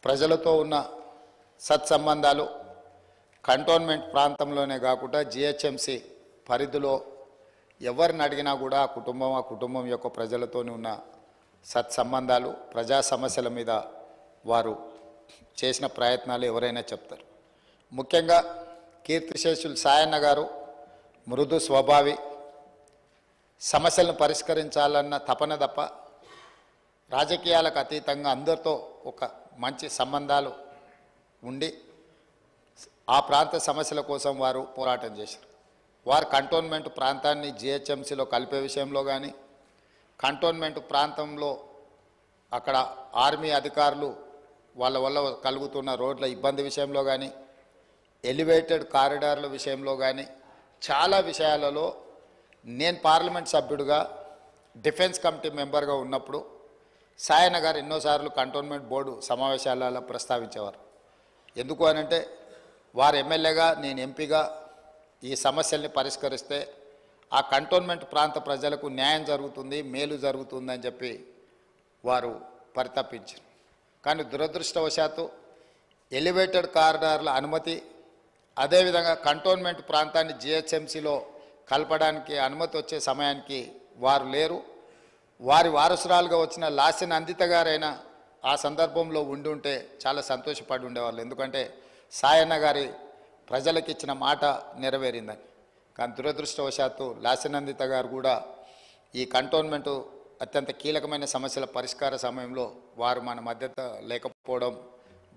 ప్రజలతో ఉన్న సత్సంబంధాలు కంటోన్మెంట్ ప్రాంతంలోనే కాకుండా జిహెచ్ఎంసి పరిధిలో ఎవరిని అడిగినా కూడా ఆ కుటుంబం యొక్క ప్రజలతోనే ఉన్న సత్సంబంధాలు ప్రజా సమస్యల మీద వారు చేసిన ప్రయత్నాలు ఎవరైనా చెప్తారు. ముఖ్యంగా కీర్తిశేషులు సాయన్న గారు మృదు స్వభావి, సమస్యలను పరిష్కరించాలన్న తపన తప్ప రాజకీయాలకు అతీతంగా అందరితో ఒక మంచి సంబంధాలు ఉండి ఆ ప్రాంత సమస్యల కోసం వారు పోరాటం చేశారు. వారు కంటోన్మెంట్ ప్రాంతాన్ని జిహెచ్ఎంసీలో కలిపే విషయంలో కానీ, కంటోన్మెంట్ ప్రాంతంలో అక్కడ ఆర్మీ అధికారులు వాళ్ళ వల్ల కలుగుతున్న రోడ్ల ఇబ్బంది విషయంలో కానీ, ఎలివేటెడ్ కారిడార్ల విషయంలో కానీ చాలా విషయాలలో నేను పార్లమెంట్ సభ్యుడిగా డిఫెన్స్ కమిటీ మెంబర్గా ఉన్నప్పుడు సాయన్న గారు ఎన్నోసార్లు కంటోన్మెంట్ బోర్డు సమావేశాలలో ప్రస్తావించేవారు. ఎందుకు అనంటే వారు ఎమ్మెల్యేగా నేను ఎంపీగా ఈ సమస్యల్ని పరిష్కరిస్తే ఆ కంటోన్మెంట్ ప్రాంత ప్రజలకు న్యాయం జరుగుతుంది, మేలు జరుగుతుందని చెప్పి వారు పరితపించారు. కానీ దురదృష్టవశాత్తు ఎలివేటెడ్ కారిడార్ల అనుమతి, అదేవిధంగా కంటోన్మెంట్ ప్రాంతాన్ని జిహెచ్ఎంసీలో కలపడానికి అనుమతి వచ్చే సమయానికి వారు లేరు. వారి వారసురాలుగా వచ్చిన లాసిన్ అందిత గారైనా ఆ సందర్భంలో ఉండి ఉంటే చాలా సంతోషపడి ఉండేవాళ్ళు. ఎందుకంటే సాయన్న గారి ప్రజలకు ఇచ్చిన మాట నెరవేరిందని. కానీ దురదృష్టవశాత్తు లాసినందిత గారు కూడా ఈ కంటోన్మెంటు అత్యంత కీలకమైన సమస్యల పరిష్కార సమయంలో వారు మన మధ్యత లేకపోవడం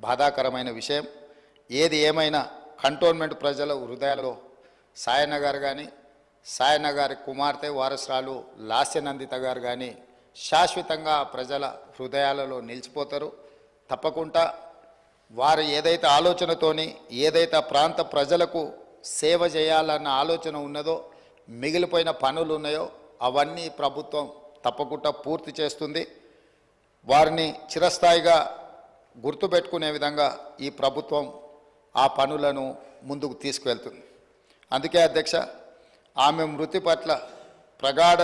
బాధాకరమైన విషయం. ఏది ఏమైనా కంటోన్మెంట్ ప్రజల హృదయాల్లో సాయన్న గారు కానీ, సాయన్న గారి కుమార్తె వారసురాలు లాస్యనందిత గారు కానీ శాశ్వతంగా ప్రజల హృదయాలలో నిలిచిపోతారు. తప్పకుండా వారు ఏదైతే ఆలోచనతోని, ఏదైతే ప్రాంత ప్రజలకు సేవ చేయాలన్న ఆలోచన ఉన్నదో, మిగిలిపోయిన పనులు ఉన్నాయో అవన్నీ ప్రభుత్వం తప్పకుండా పూర్తి చేస్తుంది. వారిని చిరస్థాయిగా గుర్తుపెట్టుకునే విధంగా ఈ ప్రభుత్వం ఆ పనులను ముందుకు తీసుకువెళ్తుంది. అందుకే అధ్యక్ష, ఆమె మృతి పట్ల ప్రగాఢ